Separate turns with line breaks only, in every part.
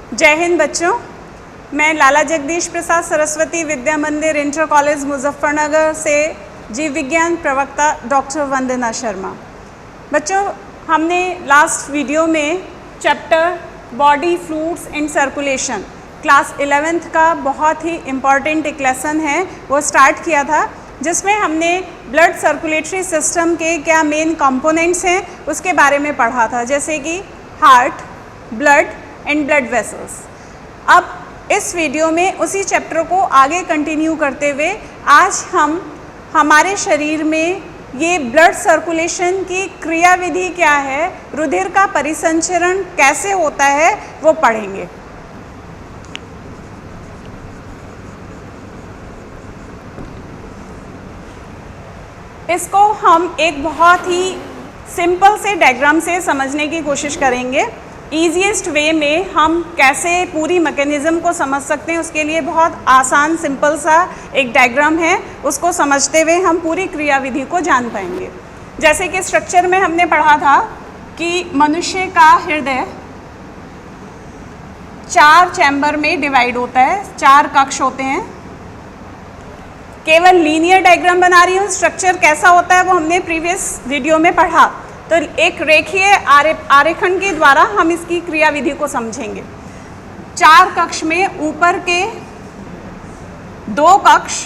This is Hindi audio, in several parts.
जय हिंद बच्चों, मैं लाला जगदीश प्रसाद सरस्वती विद्या मंदिर इंटर कॉलेज मुजफ्फरनगर से जीव विज्ञान प्रवक्ता डॉक्टर वंदना शर्मा। बच्चों, हमने लास्ट वीडियो में chapter body fluids and circulation class 11th का बहुत ही इम्पॉर्टेंट एक लेसन है वो स्टार्ट किया था, जिसमें हमने ब्लड सर्कुलेटरी सिस्टम के क्या मेन कंपोनेंट्स हैं उसके बारे में पढ़ा था, जैसे कि heart, blood and blood vessels. अब इस वीडियो में उसी चैप्टर को आगे कंटिन्यू करते हुए आज हम हमारे शरीर में ये ब्लड सर्कुलेशन की क्रियाविधि क्या है, रुधिर का परिसंचरण कैसे होता है वो पढ़ेंगे। इसको हम एक बहुत ही सिंपल से डायग्राम से समझने की कोशिश करेंगे। ईजीएस्ट वे में हम कैसे पूरी मैकेनिज़्म को समझ सकते हैं, उसके लिए बहुत आसान सिंपल सा एक डायग्राम है, उसको समझते हुए हम पूरी क्रियाविधि को जान पाएंगे। जैसे कि स्ट्रक्चर में हमने पढ़ा था कि मनुष्य का हृदय 4 चैम्बर में डिवाइड होता है, 4 कक्ष होते हैं। केवल लीनियर डायग्राम बना रही हूँ, स्ट्रक्चर कैसा होता है वो हमने प्रीवियस वीडियो में पढ़ा। तो एक रेखीय आरेखन के द्वारा हम इसकी क्रियाविधि को समझेंगे। 4 कक्ष में ऊपर के 2 कक्ष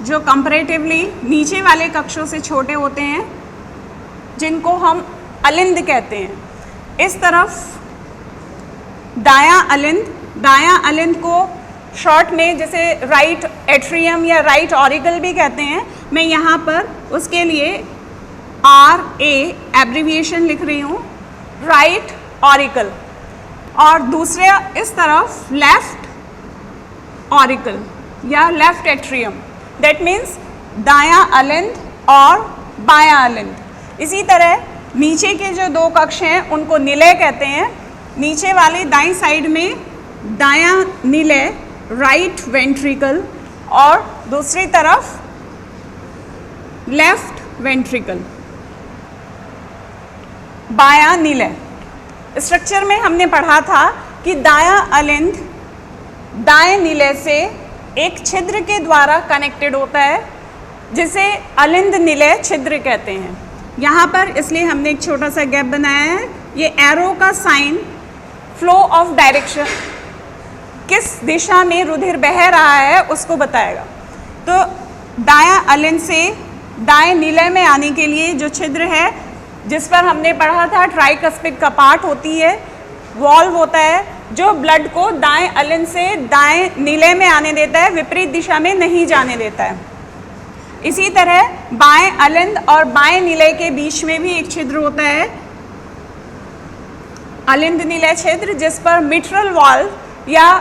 जो कंपैरेटिवली नीचे वाले कक्षों से छोटे होते हैं, जिनको हम अलिंद कहते हैं। इस तरफ दायां अलिंद को शॉर्ट में जैसे राइट एट्रियम या राइट ऑरिकल भी कहते हैं। मैं यहाँ पर उसके लिए RA एब्रीविएशन लिख रही हूँ, राइट ऑरिकल। और दूसरे इस तरफ लेफ्ट ऑरिकल या लेफ्ट एट्रियम, दैट मीन्स दायां अलिंद और बायां अलिंद। इसी तरह नीचे के जो 2 कक्ष हैं उनको निलय कहते हैं। नीचे वाले दाईं साइड में दायां निलय राइट वेंट्रिकल और दूसरी तरफ लेफ्ट वेंट्रिकल बायां निलय। स्ट्रक्चर में हमने पढ़ा था कि दायां अलिंद दाएं निलय से एक छिद्र के द्वारा कनेक्टेड होता है, जिसे अलिंद निलय छिद्र कहते हैं। यहाँ पर इसलिए हमने एक छोटा सा गैप बनाया है। ये एरो का साइन फ्लो ऑफ डायरेक्शन, किस दिशा में रुधिर बह रहा है उसको बताएगा। तो दायां अलिंद से दाएं निलय में आने के लिए जो छिद्र है, जिस पर हमने पढ़ा था ट्राइकस्पिड कपाट होती है, वॉल्व होता है, जो ब्लड को दाएं अलिंद से दाएं निलय में आने देता है, विपरीत दिशा में नहीं जाने देता है। इसी तरह बाएं अलिंद और बाएं निलय के बीच में भी एक छिद्र होता है, अलिंद निलय छिद्र, जिस पर मिट्रल वॉल्व या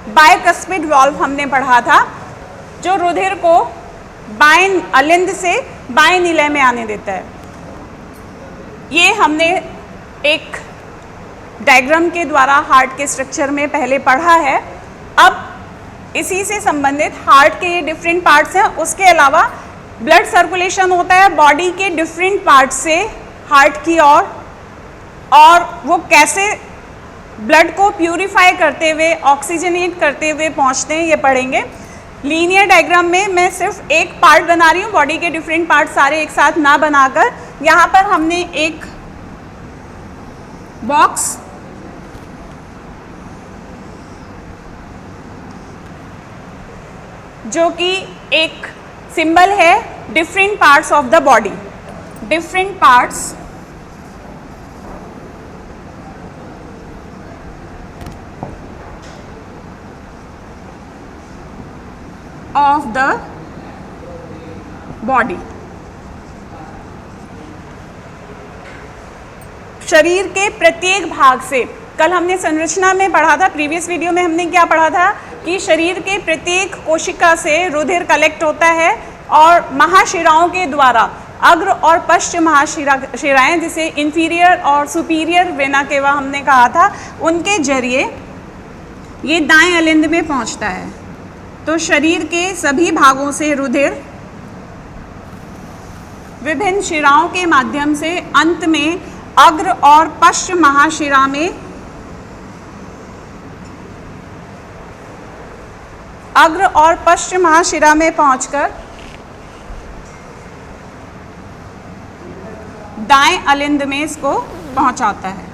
बायकस्पिड वॉल्व हमने पढ़ा था, जो रुधिर को बाएं अलिंद से बाएं निलय में आने देता है। ये हमने एक डायग्राम के द्वारा हार्ट के स्ट्रक्चर में पहले पढ़ा है। अब इसी से संबंधित हार्ट के ये डिफरेंट पार्ट्स हैं। उसके अलावा ब्लड सर्कुलेशन होता है बॉडी के डिफरेंट पार्ट्स से हार्ट की ओर, और वो कैसे ब्लड को प्यूरिफाई करते हुए, ऑक्सीजनेट करते हुए पहुंचते हैं, ये पढ़ेंगे। लीनियर डायग्राम में मैं सिर्फ एक पार्ट बना रही हूँ, बॉडी के डिफरेंट पार्ट सारे एक साथ ना बनाकर। यहाँ पर हमने एक बॉक्स जो कि एक सिंबल है different parts of the body, different parts of the body. शरीर के प्रत्येक भाग से, कल हमने संरचना में पढ़ा था, प्रीवियस वीडियो में हमने क्या पढ़ा था कि शरीर के प्रत्येक कोशिका से रुधिर कलेक्ट होता है और महाशिराओं के द्वारा अग्र और पश्च महाशिराएं, जिसे इंफीरियर और सुपीरियर वेना केवा हमने कहा था, उनके जरिए ये दाएं अलिंद में पहुंचता है। तो शरीर के सभी भागों से रुधिर विभिन्न शिराओं के माध्यम से अंत में अग्र और पश्च महाशिरा में अग्र और पश्च महाशिरा में पहुंचकर दाएं अलिंद में इसको पहुंचाता है।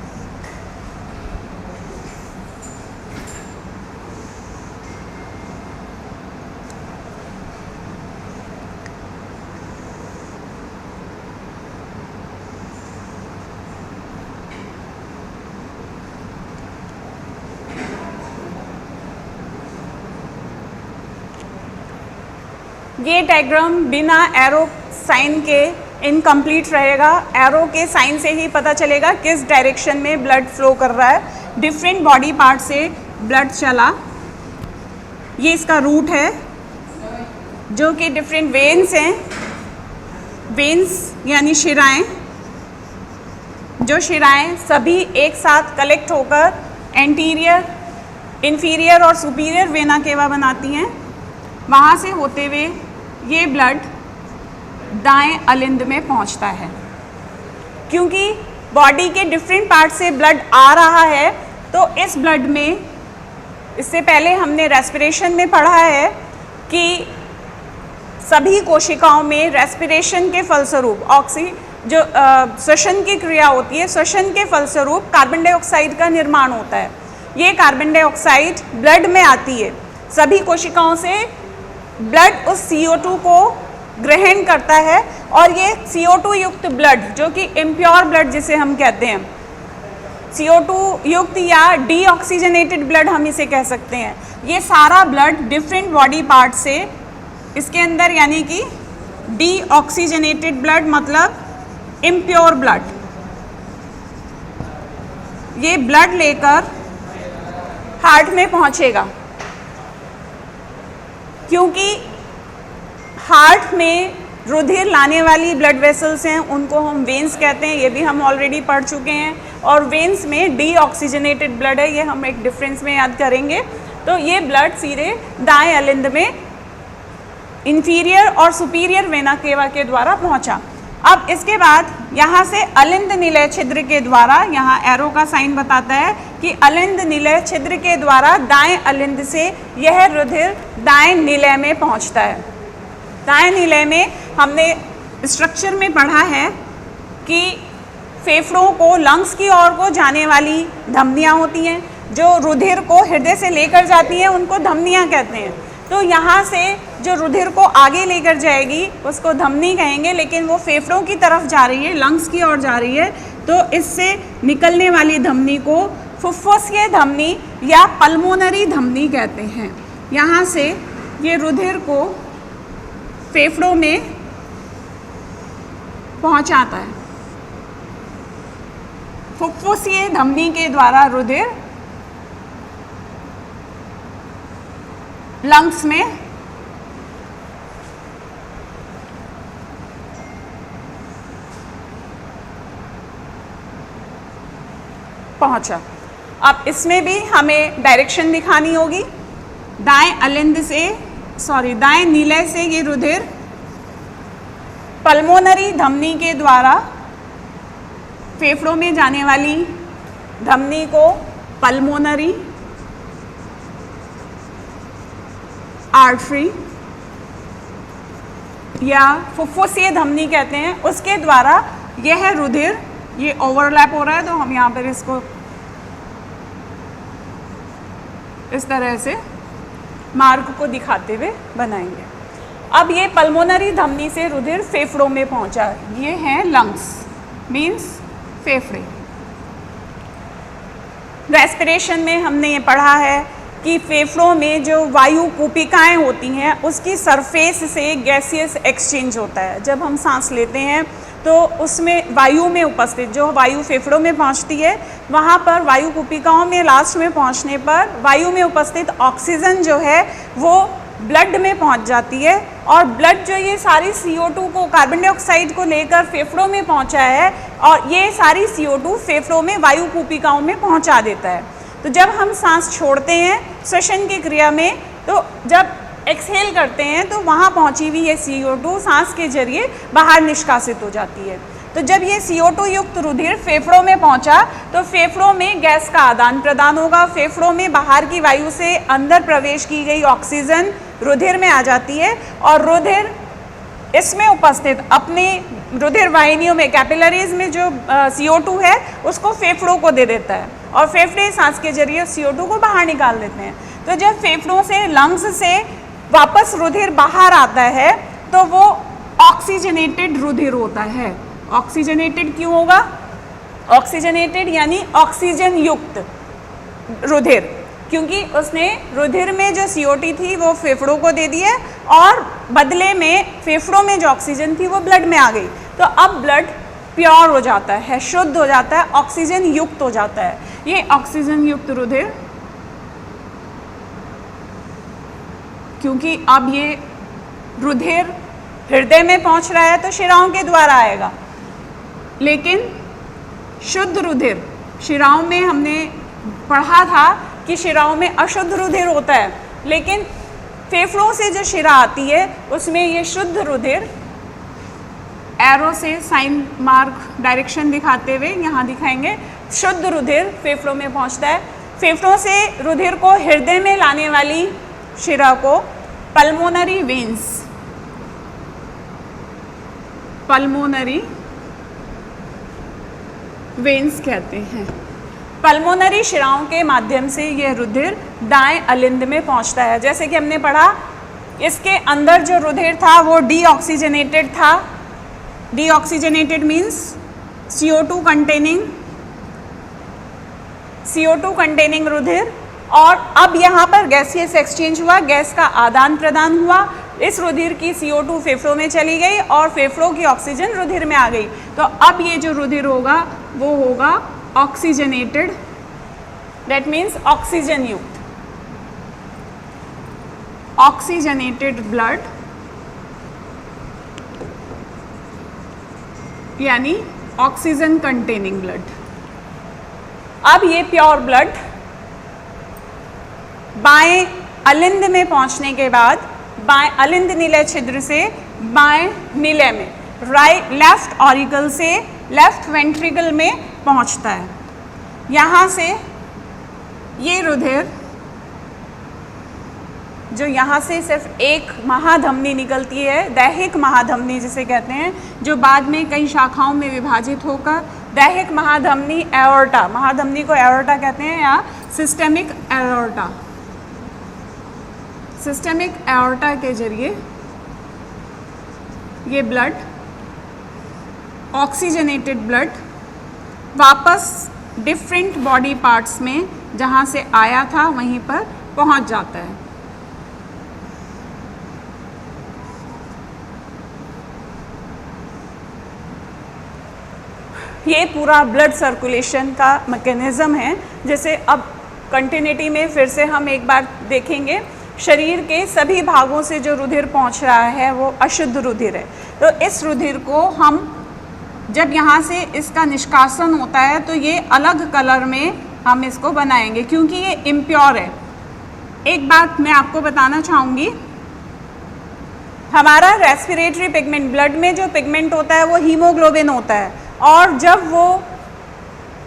ये डायग्राम बिना एरो साइन के इनकम्प्लीट रहेगा। एरो के साइन से ही पता चलेगा किस डायरेक्शन में ब्लड फ्लो कर रहा है। डिफरेंट बॉडी पार्ट से ब्लड चला, ये इसका रूट है जो कि डिफरेंट वेन्स हैं। वेन्स यानी शिराएं, जो शिराएं सभी एक साथ कलेक्ट होकर एंटीरियर, इंफीरियर और सुपीरियर वेना केवा बनाती हैं। वहाँ से होते हुए ये ब्लड दाएं अलिंद में पहुँचता है। क्योंकि बॉडी के डिफरेंट पार्ट से ब्लड आ रहा है तो इस ब्लड में, इससे पहले हमने रेस्पिरेशन में पढ़ा है कि सभी कोशिकाओं में रेस्पिरेशन के फलस्वरूप जो श्वसन की क्रिया होती है, श्वसन के फलस्वरूप कार्बन डाइऑक्साइड का निर्माण होता है। ये कार्बन डाइऑक्साइड ब्लड में आती है। सभी कोशिकाओं से ब्लड उस CO2 को ग्रहण करता है और ये CO2 युक्त ब्लड, जो कि इम्प्योर ब्लड जिसे हम कहते हैं, CO2 युक्त या डीऑक्सीजनेटेड ब्लड हम इसे कह सकते हैं, ये सारा ब्लड डिफरेंट बॉडी पार्ट से इसके अंदर, यानी कि डीऑक्सीजनेटेड ब्लड मतलब इम्प्योर ब्लड, ये ब्लड लेकर हार्ट में पहुंचेगा। क्योंकि हार्ट में रुधिर लाने वाली ब्लड वेसल्स हैं, उनको हम वेन्स कहते हैं, ये भी हम ऑलरेडी पढ़ चुके हैं। और वेन्स में डीऑक्सीजनेटेड ब्लड है, ये हम एक डिफरेंस में याद करेंगे। तो ये ब्लड सीधे दाएं अलिंद में इंफीरियर और सुपीरियर वेना केवा के द्वारा पहुंचा। अब इसके बाद यहाँ से अलिंद निलय छिद्र के द्वारा, यहाँ एरो का साइन बताता है कि अलिंद निलय छिद्र के द्वारा दाएं अलिंद से यह रुधिर दाएं निलय में पहुँचता है। दाएं निलय में हमने स्ट्रक्चर में पढ़ा है कि फेफड़ों को, लंग्स की ओर को जाने वाली धमनियाँ होती हैं, जो रुधिर को हृदय से लेकर जाती हैं, उनको धमनियाँ कहते हैं। तो यहाँ से जो रुधिर को आगे लेकर जाएगी उसको धमनी कहेंगे, लेकिन वो फेफड़ों की तरफ जा रही है, लंग्स की ओर जा रही है, तो इससे निकलने वाली धमनी को फुफ्फुसीय धमनी या पल्मोनरी धमनी कहते हैं। यहाँ से ये रुधिर को फेफड़ों में पहुँचाता है। फुफ्फुसीय धमनी के द्वारा रुधिर लंग्स में पहुंचा। अब इसमें भी हमें डायरेक्शन दिखानी होगी। दाएं अलिंद से, दाएं निलय से ये रुधिर पल्मोनरी धमनी के द्वारा फेफड़ों में जाने वाली धमनी को पल्मोनरी आर्टरी या फुफ्फुसीय धमनी कहते हैं, उसके द्वारा यह रुधिर, ये ओवरलैप हो रहा है तो हम यहाँ पर इसको इस तरह से मार्ग को दिखाते हुए बनाएंगे। अब ये पल्मोनरी धमनी से रुधिर फेफड़ों में पहुंचा, ये हैं लंग्स, मीन्स फेफड़े। रेस्पिरेशन में हमने ये पढ़ा है कि फेफड़ों में जो वायु कूपिकाएँ होती हैं उसकी सरफेस से गैसियस एक्सचेंज होता है। जब हम सांस लेते हैं तो उसमें वायु में उपस्थित, जो वायु फेफड़ों में पहुंचती है, वहाँ पर वायु कूपिकाओं में लास्ट में पहुँचने पर वायु में उपस्थित ऑक्सीजन जो है वो ब्लड में पहुँच जाती है, और ब्लड जो ये सारी CO2 को, कार्बन डाइऑक्साइड को लेकर फेफड़ों में पहुँचा है, और ये सारी CO2 फेफड़ों में वायु कूपिकाओं में पहुँचा देता है। तो जब हम सांस छोड़ते हैं श्वसन की क्रिया में, तो जब एक्सहेल करते हैं तो वहाँ पहुँची हुई ये CO2 सांस के जरिए बाहर निष्कासित हो जाती है। तो जब ये CO2 युक्त रुधिर फेफड़ों में पहुंचा तो फेफड़ों में गैस का आदान प्रदान होगा, फेफड़ों में बाहर की वायु से अंदर प्रवेश की गई ऑक्सीजन रुधिर में आ जाती है और रुधिर इसमें उपस्थित अपने रुधिर वाहिनियों में कैपिलरीज में जो CO2 है उसको फेफड़ों को दे देता है और फेफड़े सांस के जरिए CO2 को बाहर निकाल देते हैं। तो जब फेफड़ों से लंग्स से वापस रुधिर बाहर आता है तो वो ऑक्सीजनेटेड रुधिर होता है। ऑक्सीजनेटेड क्यों होगा? ऑक्सीजनेटेड यानी ऑक्सीजन युक्त रुधिर, क्योंकि उसने रुधिर में जो CO2 थी वो फेफड़ों को दे दी है और बदले में फेफड़ों में जो ऑक्सीजन थी वो ब्लड में आ गई। तो अब ब्लड प्योर हो जाता है, शुद्ध हो जाता है, ऑक्सीजन युक्त हो जाता है। ये ऑक्सीजन युक्त रुधिर, क्योंकि अब ये रुधिर हृदय में पहुंच रहा है तो शिराओं के द्वारा आएगा, लेकिन शुद्ध रुधिर, शिराओं में हमने पढ़ा था कि शिराओं में अशुद्ध रुधिर होता है, लेकिन फेफड़ों से जो शिरा आती है उसमें ये शुद्ध रुधिर, एरो से साइन मार्क डायरेक्शन दिखाते हुए यहाँ दिखाएंगे, शुद्ध रुधिर फेफड़ों में पहुँचता है। फेफड़ों से रुधिर को हृदय में लाने वाली शिरा को पल्मोनरी वेन्स, पल्मोनरी वेन्स कहते हैं। पल्मोनरी शिराओं के माध्यम से यह रुधिर दाएं अलिंद में पहुंचता है। जैसे कि हमने पढ़ा, इसके अंदर जो रुधिर था वो डीऑक्सीजनेटेड था। डीऑक्सीजनेटेड मीन्स CO2 कंटेनिंग रुधिर, और अब यहाँ पर गैसियस एक्सचेंज हुआ, गैस का आदान प्रदान हुआ। इस रुधिर की CO2 फेफड़ों में चली गई और फेफड़ों की ऑक्सीजन रुधिर में आ गई। तो अब ये जो रुधिर होगा वो होगा ऑक्सीजनेटेड, दैट मीन्स ऑक्सीजन युक्त, ऑक्सीजनेटेड ब्लड यानी ऑक्सीजन कंटेनिंग ब्लड। अब ये प्योर ब्लड बाएं अलिंद में पहुंचने के बाद बाएं अलिंद निलय छिद्र से बाएं निलय में, लेफ्ट ऑरिकल से लेफ्ट वेंट्रिकल में पहुंचता है। यहाँ से ये रुधिर जो यहाँ से सिर्फ एक महाधमनी निकलती है, दैहिक महाधमनी जिसे कहते हैं, जो बाद में कई शाखाओं में विभाजित होकर दैहिक महाधमनी एओर्टा, महाधमनी को एओर्टा कहते हैं या सिस्टेमिक एओर्टा, सिस्टेमिक एओर्टा के जरिए ये ब्लड, ऑक्सीजनेटेड ब्लड वापस डिफरेंट बॉडी पार्ट्स में जहाँ से आया था वहीं पर पहुँच जाता है। ये पूरा ब्लड सर्कुलेशन का मैकेनिज्म है, जैसे अब कंटिन्यूटी में फिर से हम एक बार देखेंगे। शरीर के सभी भागों से जो रुधिर पहुंच रहा है वो अशुद्ध रुधिर है। तो इस रुधिर को हम जब यहाँ से इसका निष्कासन होता है तो ये अलग कलर में हम इसको बनाएंगे, क्योंकि ये इम्प्योर है। एक बात मैं आपको बताना चाहूँगी, हमारा रेस्पिरेटरी पिगमेंट, ब्लड में जो पिगमेंट होता है वो हीमोग्लोबिन होता है, और जब वो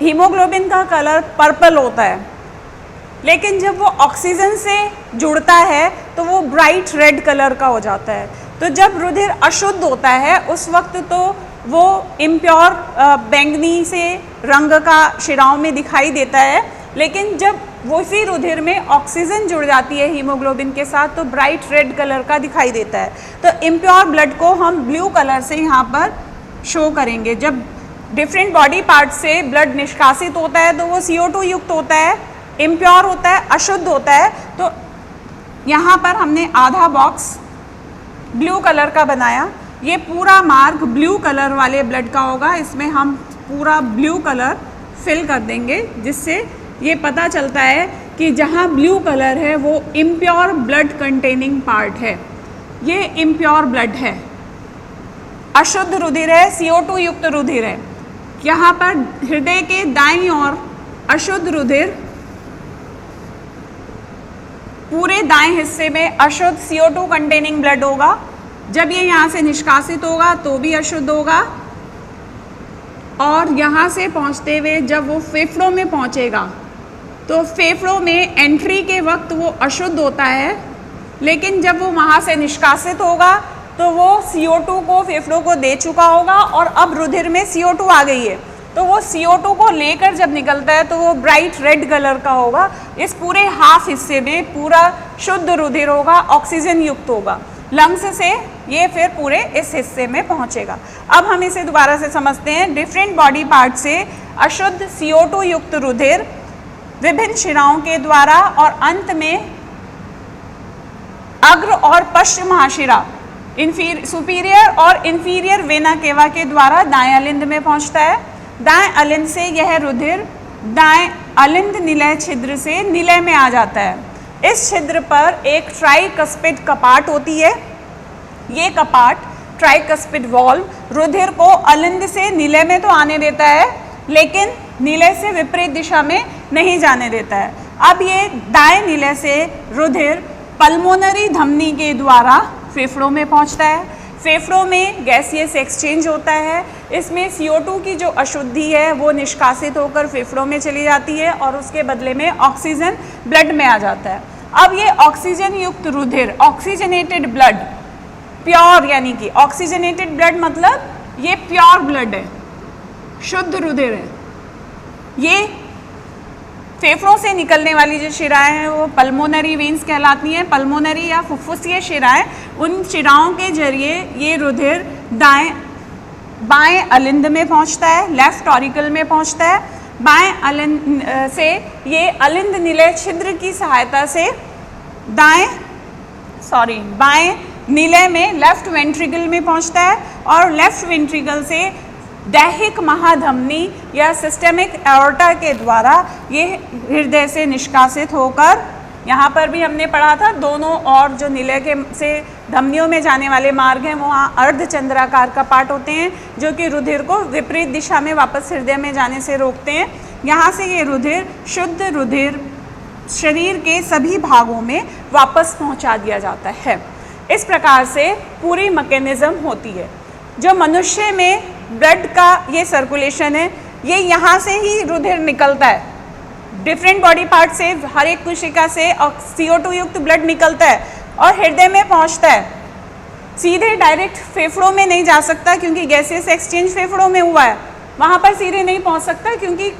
हीमोग्लोबिन का कलर पर्पल होता है, लेकिन जब वो ऑक्सीजन से जुड़ता है तो वो ब्राइट रेड कलर का हो जाता है। तो जब रुधिर अशुद्ध होता है उस वक्त तो वो इम्प्योर बैंगनी से रंग का शिराओं में दिखाई देता है, लेकिन जब वो उसी रुधिर में ऑक्सीजन जुड़ जाती है हीमोग्लोबिन के साथ तो ब्राइट रेड कलर का दिखाई देता है। तो इम्प्योर ब्लड को हम ब्लू कलर से यहाँ पर शो करेंगे। जब डिफरेंट बॉडी पार्ट से ब्लड निष्कासित होता है तो वो CO2 युक्त होता है, इम्प्योर होता है, अशुद्ध होता है। तो यहाँ पर हमने आधा बॉक्स ब्लू कलर का बनाया। ये पूरा मार्ग ब्लू कलर वाले ब्लड का होगा, इसमें हम पूरा ब्लू कलर फिल कर देंगे, जिससे ये पता चलता है कि जहाँ ब्लू कलर है वो इम्प्योर ब्लड कंटेनिंग पार्ट है, ये इम्प्योर ब्लड है, अशुद्ध रुधिर है, CO2 युक्त रुधिर है। यहाँ पर हृदय के दाईं ओर अशुद्ध रुधिर, पूरे दाएं हिस्से में अशुद्ध CO2 कंटेनिंग ब्लड होगा। जब ये यहाँ से निष्कासित होगा तो भी अशुद्ध होगा, और यहाँ से पहुँचते हुए जब वो फेफड़ों में पहुँचेगा तो फेफड़ों में एंट्री के वक्त वो अशुद्ध होता है, लेकिन जब वो वहाँ से निष्कासित होगा तो वो CO2 को फेफड़ों को दे चुका होगा और अब रुधिर में CO2 आ गई है, तो वो CO2 को लेकर जब निकलता है तो वो ब्राइट रेड कलर का होगा। इस पूरे हाफ हिस्से में पूरा शुद्ध रुधिर होगा, ऑक्सीजन युक्त होगा। लंग्स से ये फिर पूरे इस हिस्से में पहुंचेगा। अब हम इसे दोबारा से समझते हैं। डिफरेंट बॉडी पार्ट से अशुद्ध CO2 युक्त रुधिर विभिन्न शिराओं के द्वारा और अंत में अग्र और पश्च महाशिरा सुपीरियर और इंफीरियर वेना केवा के द्वारा दाएं अलिंद में पहुंचता है। दाएं अलिंद से यह रुधिर दाएं अलिंद निलय छिद्र से निलय में आ जाता है। इस छिद्र पर एक ट्राइकस्पिड कपाट होती है। ये कपाट ट्राइकस्पिड वॉल्व रुधिर को अलिंद से निलय में तो आने देता है, लेकिन निलय से विपरीत दिशा में नहीं जाने देता है। अब ये दाएं निलय से रुधिर पल्मोनरी धमनी के द्वारा फेफड़ों में पहुंचता है। फेफड़ों में गैसियस एक्सचेंज होता है। इसमें CO2 की जो अशुद्धि है वो निष्कासित होकर फेफड़ों में चली जाती है और उसके बदले में ऑक्सीजन ब्लड में आ जाता है। अब ये ऑक्सीजन युक्त रुधिर, ऑक्सीजनेटेड ब्लड, प्योर यानी कि ऑक्सीजनेटेड ब्लड मतलब ये प्योर ब्लड है, शुद्ध रुधिर है। ये फेफड़ों से निकलने वाली जो शिराएं हैं वो पल्मोनरी वेन्स कहलाती हैं। पल्मोनरी या फुफ्फुसीय शिराएं, उन शिराओं के जरिए ये रुधिर बाएं अलिंद में पहुंचता है, लेफ्ट ऑरिकल में पहुंचता है। बाएं अलिंद से ये अलिंद निलय छिद्र की सहायता से बाएं निलय में लेफ्ट वेंट्रिकल में पहुंचता है और लेफ्ट वेंट्रिकल से दैहिक महाधमनी या सिस्टेमिक एओर्टा के द्वारा ये हृदय से निष्कासित होकर, यहाँ पर भी हमने पढ़ा था दोनों और जो निलय के से धमनियों में जाने वाले मार्ग हैं वहाँ अर्धचंद्राकार कपाट होते हैं जो कि रुधिर को विपरीत दिशा में वापस हृदय में जाने से रोकते हैं। यहाँ से ये रुधिर, शुद्ध रुधिर, शरीर के सभी भागों में वापस पहुँचा दिया जाता है। इस प्रकार से पूरी मैकेनिज्म होती है। जो मनुष्य में ब्लड का ये सर्कुलेशन है, ये यहाँ से ही रुधिर निकलता है। डिफरेंट बॉडी पार्ट से हर एक कोशिका से CO2 युक्त ब्लड निकलता है और हृदय में पहुँचता है। सीधे डायरेक्ट फेफड़ों में नहीं जा सकता क्योंकि गैसियस एक्सचेंज फेफड़ों में हुआ है, वहाँ पर सीधे नहीं पहुँच सकता क्योंकि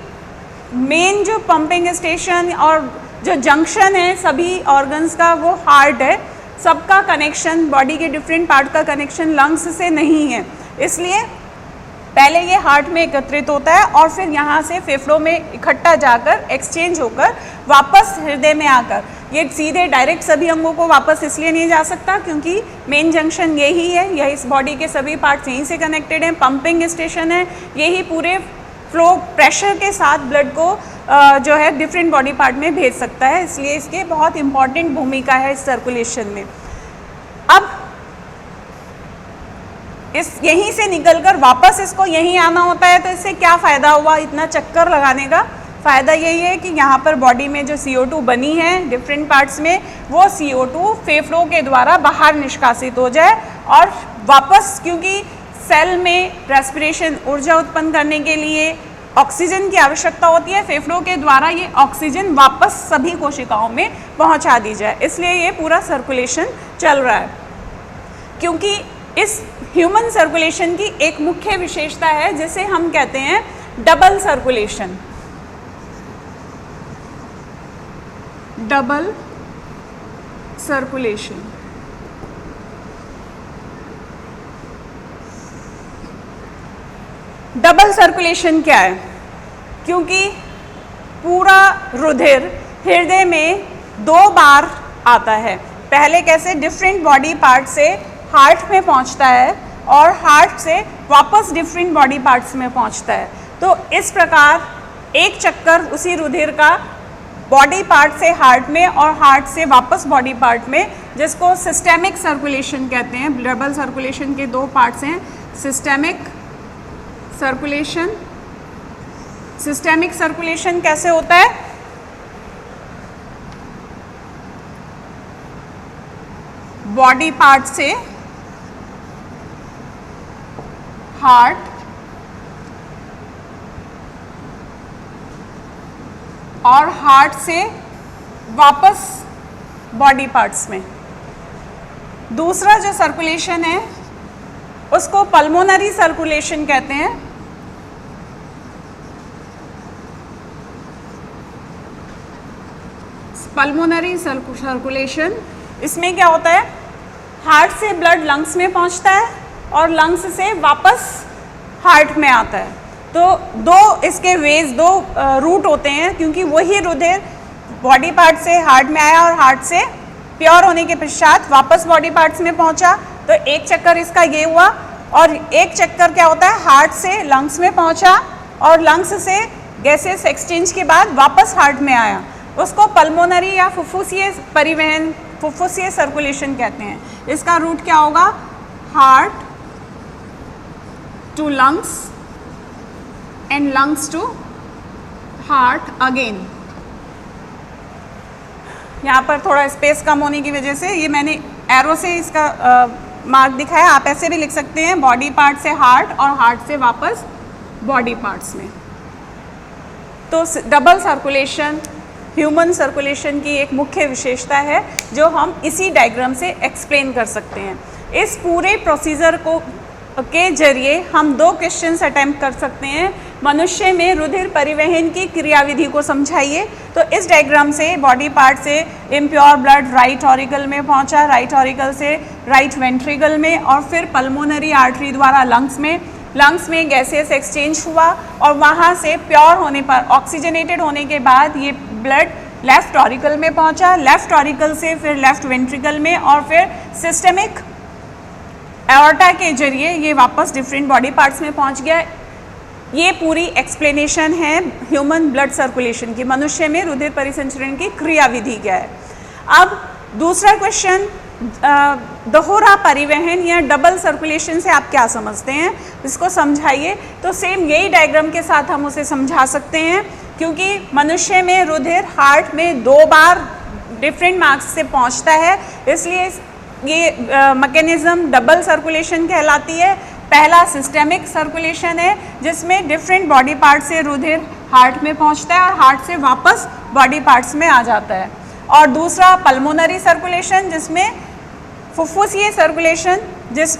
मेन जो पंपिंग स्टेशन और जो जंक्शन है सभी ऑर्गन्स का वो हार्ट है। सबका कनेक्शन, बॉडी के डिफरेंट पार्ट का कनेक्शन लंग्स से नहीं है, इसलिए पहले ये हार्ट में एकत्रित होता है और फिर यहाँ से फेफड़ों में इकट्ठा जाकर एक्सचेंज होकर वापस हृदय में आकर, ये सीधे डायरेक्ट सभी अंगों को वापस इसलिए नहीं जा सकता क्योंकि मेन जंक्शन यही है, यही इस बॉडी के सभी पार्ट्स यहीं से कनेक्टेड हैं, पंपिंग स्टेशन है, यही पूरे फ्लो प्रेशर के साथ ब्लड को जो है डिफरेंट बॉडी पार्ट में भेज सकता है, इसलिए इसकी बहुत इंपॉर्टेंट भूमिका है इस सर्कुलेशन में। अब इस यहीं से निकलकर वापस इसको यहीं आना होता है, तो इससे क्या फ़ायदा हुआ इतना चक्कर लगाने का? फ़ायदा यही है कि यहाँ पर बॉडी में जो CO2 बनी है डिफरेंट पार्ट्स में, वो CO2 फेफड़ों के द्वारा बाहर निष्कासित हो जाए और वापस, क्योंकि सेल में रेस्पिरेशन ऊर्जा उत्पन्न करने के लिए ऑक्सीजन की आवश्यकता होती है, फेफड़ों के द्वारा ये ऑक्सीजन वापस सभी कोशिकाओं में पहुँचा दी जाए, इसलिए ये पूरा सर्कुलेशन चल रहा है। क्योंकि इस ह्यूमन सर्कुलेशन की एक मुख्य विशेषता है जिसे हम कहते हैं double circulation. Double circulation double circulation क्या है? क्योंकि पूरा रुधिर हृदय में 2 बार आता है। पहले कैसे? डिफरेंट बॉडी पार्ट से हार्ट में पहुंचता है और हार्ट से वापस डिफरेंट बॉडी पार्ट्स में पहुंचता है। तो इस प्रकार एक चक्कर उसी रुधिर का बॉडी पार्ट से हार्ट में और हार्ट से वापस बॉडी पार्ट में, जिसको सिस्टेमिक सर्कुलेशन कहते हैं। डबल सर्कुलेशन के 2 पार्ट्स हैं, सिस्टेमिक सर्कुलेशन। सिस्टेमिक सर्कुलेशन कैसे होता है? बॉडी पार्ट से हार्ट और हार्ट से वापस बॉडी पार्ट्स में। दूसरा जो सर्कुलेशन है उसको पल्मोनरी सर्कुलेशन कहते हैं। पल्मोनरी सर्कुलेशन, इसमें क्या होता है, हार्ट से ब्लड लंग्स में पहुंचता है और लंग्स से वापस हार्ट में आता है। तो दो इसके वेज, दो रूट होते हैं, क्योंकि वही रुधिर बॉडी पार्ट से हार्ट में आया और हार्ट से प्योर होने के पश्चात वापस बॉडी पार्ट्स में पहुंचा। तो एक चक्कर इसका ये हुआ, और एक चक्कर क्या होता है, हार्ट से लंग्स में पहुंचा और लंग्स से गैसेस एक्सचेंज के बाद वापस हार्ट में आया। उसको पल्मोनरी या फुफ्फुसीय परिवहन, फुफ्फुसीय सर्कुलेशन कहते हैं। इसका रूट क्या होगा, heart to lungs and lungs to heart again. यहाँ पर थोड़ा स्पेस कम होने की वजह से ये मैंने एरो से इसका मार्क दिखाया। आप ऐसे भी लिख सकते हैं, बॉडी पार्ट से हार्ट और हार्ट से वापस बॉडी पार्ट्स में। तो डबल सर्कुलेशन ह्यूमन सर्कुलेशन की एक मुख्य विशेषता है जो हम इसी डायग्राम से एक्सप्लेन कर सकते हैं। इस पूरे प्रोसीजर को के जरिए हम दो क्वेश्चंस अटेम्प्ट कर सकते हैं। मनुष्य में रुधिर परिवहन की क्रियाविधि को समझाइए। तो इस डायग्राम से बॉडी पार्ट से इम्प्योर ब्लड राइट ऑरिकल में पहुंचा, राइट ऑरिकल से राइट वेंट्रिकल में और फिर पल्मोनरी आर्टरी द्वारा लंग्स में गैसेस एक्सचेंज हुआ और वहाँ से प्योर होने पर, ऑक्सीजनेटेड होने के बाद ये ब्लड लेफ्ट ऑरिकल में पहुँचा, लेफ्ट ऑरिकल से फिर लेफ्ट वेंट्रिकल में और फिर सिस्टमिक एओर्टा के जरिए ये वापस डिफरेंट बॉडी पार्ट्स में पहुँच गया। ये पूरी एक्सप्लेनेशन है ह्यूमन ब्लड सर्कुलेशन की, मनुष्य में रुधिर परिसंचरण की क्रियाविधि क्या है। अब दूसरा क्वेश्चन, दोहरा परिवहन या डबल सर्कुलेशन से आप क्या समझते हैं, इसको समझाइए। तो सेम यही डायग्राम के साथ हम उसे समझा सकते हैं, क्योंकि मनुष्य में रुधिर हार्ट में 2 बार डिफरेंट मार्क्स से पहुंचता है, इसलिए ये मैकेनिज्म डबल सर्कुलेशन कहलाती है। पहला सिस्टेमिक सर्कुलेशन है जिसमें डिफरेंट बॉडी पार्ट से रुधिर हार्ट में पहुंचता है और हार्ट से वापस बॉडी पार्ट्स में आ जाता है। और दूसरा पल्मोनरी सर्कुलेशन जिसमें फुफ्फुसीय सर्कुलेशन,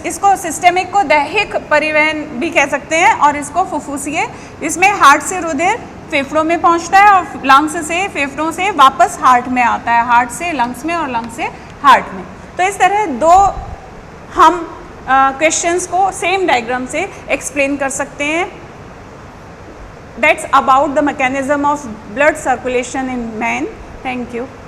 इसको सिस्टेमिक को दैहिक परिवहन भी कह सकते हैं और इसको फुफ्फुसीय, इसमें हार्ट से रुधिर फेफड़ों में पहुंचता है और लंग्स से फेफड़ों से वापस हार्ट में आता है, हार्ट से लंग्स में और लंग्स से हार्ट में। तो इस तरह दो हम क्वेश्चंस को सेम डायग्राम से एक्सप्लेन कर सकते हैं। That's about the mechanism of blood circulation in man. Thank you.